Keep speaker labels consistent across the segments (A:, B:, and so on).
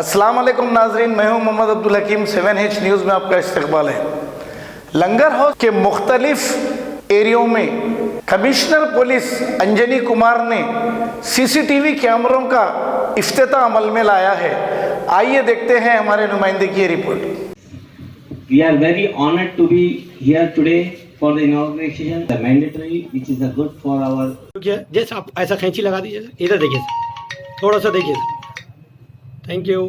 A: अस्सलाम वालेकुम नाजरीन, मैं हूं मोहम्मद अब्दुल हकीम। 7H न्यूज़ में आपका इस्तकबाल है। लंगर हाउस के मुख्तलिफ एरियो में कमिश्नर पुलिस अंजनी कुमार ने CCTV कैमरों का इफ्तिताह अमल में लाया है। आइए देखते हैं हमारे नुमाइंदे की report.
B: We are very honored to be here today for the inauguration, the mandatory, which is a good for our.
C: जैसे आप ऐसा खैंची लगा दीजिए, इधर देखिए, थोड़ा सा देखिए। Thank you.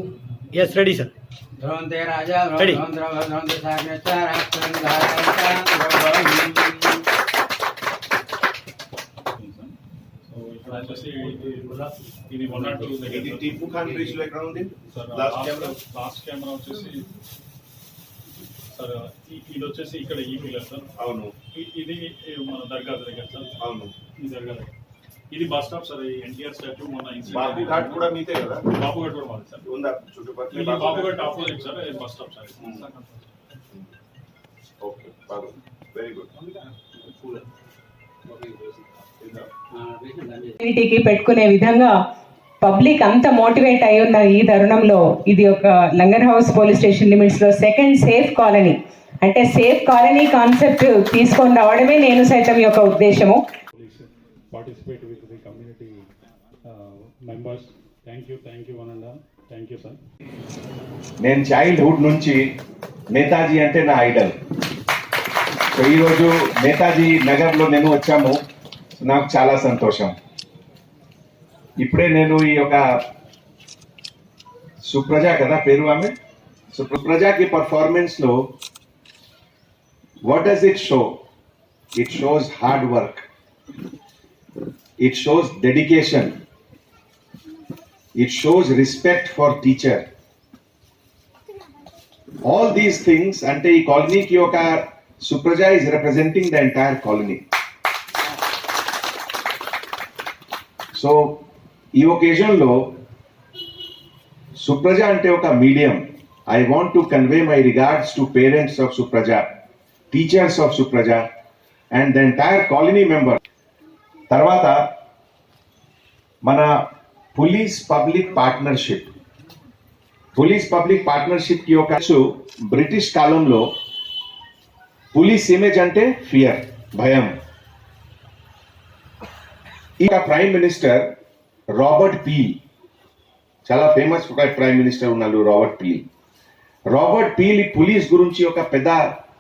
C: Yes, ready sir. Ready.
D: ఇది 1 or 2 ఇది టీపు ఖాన్ బ్రిడ్జ్ లో ఎక్కడ ఉంది సార్? లాస్ట్ కెమెరా వచ్చేసి సార్ ఇది వచ్చేసి ఇక్కడ ఈ పిల్లర్ సార్. అవును. ఇది మన దర్గా దగ్గర సార్. అవును, ఈ దర్గా దగ్గర. ఇది బస్ స్టాప్ సార్. ఈ ఎన్టీఆర్ స్టాచ్యూ మన బాబు ఘాట్ కూడా మీదే కదా? బాబు ఘాట్ కూడా మాది సార్. ఉందా చుట్టుపక్కల? ఇది బాబు ఘాట్ ఆపోజిట్ సార్. ఇది బస్ స్టాప్ సార్. ఓకే, బాగుంది, వెరీ గుడ్.
E: కి పెట్టుకునే విధంగా పబ్లిక్ అంతా మోటివేట్ అయి ఉన్న ఈ తరుణంలో ఇది ఒక langar house police station limits లో సెకండ్ సేఫ్ కాలనీ, అంటే సేఫ్ కాలనీ కాన్సెప్ట్ తీసుకొని రావడమే నేను సైతం యొక్క ఉద్దేశము.
F: Participate with the community members. Thank you one and all. Thank you sir.
G: నేను చైల్డ్హుడ్ నుంచి నేతాజీ అంటే నా ఐడల్. సో ఈరోజు నేతాజీ నగర్లో నేను వచ్చాము, నాకు చాలా సంతోషం. ఇప్పుడే నేను ఈ యొక్క సుప్రజ కదా పేరు ఆమె, సుప్రజకి పర్ఫార్మెన్స్ లో what does it show? It shows hard work, it shows dedication, it shows respect for teacher. All these things అంటే ఈ కాలనీకి ఒక Supraja is representing the entire colony. So ఈ ఒకేజన్ లో సుప్రజ అంటే ఒక medium. I want to convey my regards to parents of Supraja, teachers of Supraja and the entire colony member. తర్వాత మన పోలీస్ పబ్లిక్ పార్ట్నర్షిప్ కి ఒక బ్రిటిష్ కాలంలో పోలీస్ ఇమేజ్ అంటే ఫియర్, భయం. ఇక ప్రైమ్ మినిస్టర్ రాబర్ట్ పీల్, చాలా ఫేమస్ ప్రైమ్ మినిస్టర్ ఉన్నారు రాబర్ట్ పీల్ ఈ పోలీస్ గురించి ఒక పెద్ద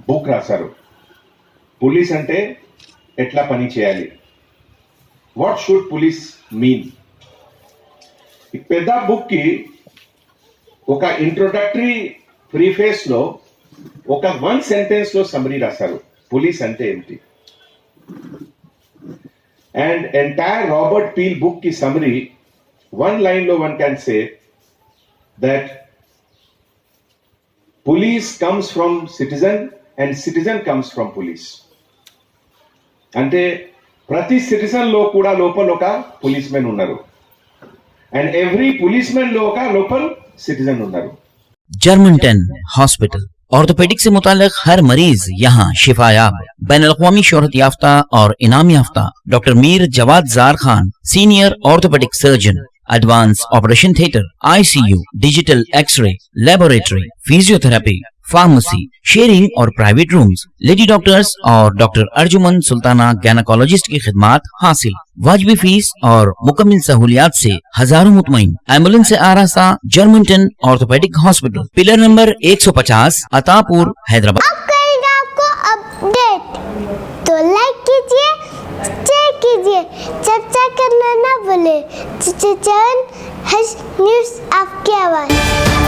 G: బుక్ రాశారు. పోలీస్ అంటే ఎట్లా పని చేయాలి, వాట్ షుడ్ పోలీస్ మీన్. ఈ పెద్ద బుక్ కి ఒక ఇంట్రొడక్టరీ ప్రీఫేస్ లో ఒక 1 సెంటెన్స్ లో సమ్మరీ రాశారు, పోలీస్ అంటే ఏమిటి. And entire Robert peel book కి సమ్మరీ 1 లైన్ లో one can say that police comes from citizen and citizen comes from police. అంటే ప్రతి సిటిజన్ లో కూడా లోపల ఒక పోలీస్ మెన్ ఉన్నారు అండ్ ఎవ్రీ పోలీస్ మెన్ లో ఒక లోపల సిటిజన్ ఉన్నారు.
H: जर्मनटन हॉस्पिटल ऑर्थोपेडिक से मुताल्लिक हर मरीज यहाँ शिफायाब। बैनुल-अक़वामी शोहरत याफ्ता और इनाम याफ्ता doctor Mir Jawad Zar Khan, senior orthopaedic surgeon, advanced operation theatre, ICU, digital x ray, laboratory, physiotherapy, pharmacy, sharing और प्राइवेट रूम्स, लेडी डॉक्टर्स और डॉक्टर अर्जुमन सुल्ताना गैनकोलॉजिस्ट की खिदमात हासिल। वाजबी फीस और मुकम्मल सहूलियात से हजारों मुतमईन। एम्बुलेंस से आरास्ता Germanton orthopaedic hospital, pillar number 150, Attapur, Hyderabad.
I: अब करेंगे आपको अपडेट, तो लाइक कीजिए, शेयर कीजिए, सब्सक्राइब करना ना भूले। 7H न्यूज़ आपकी आवाज़।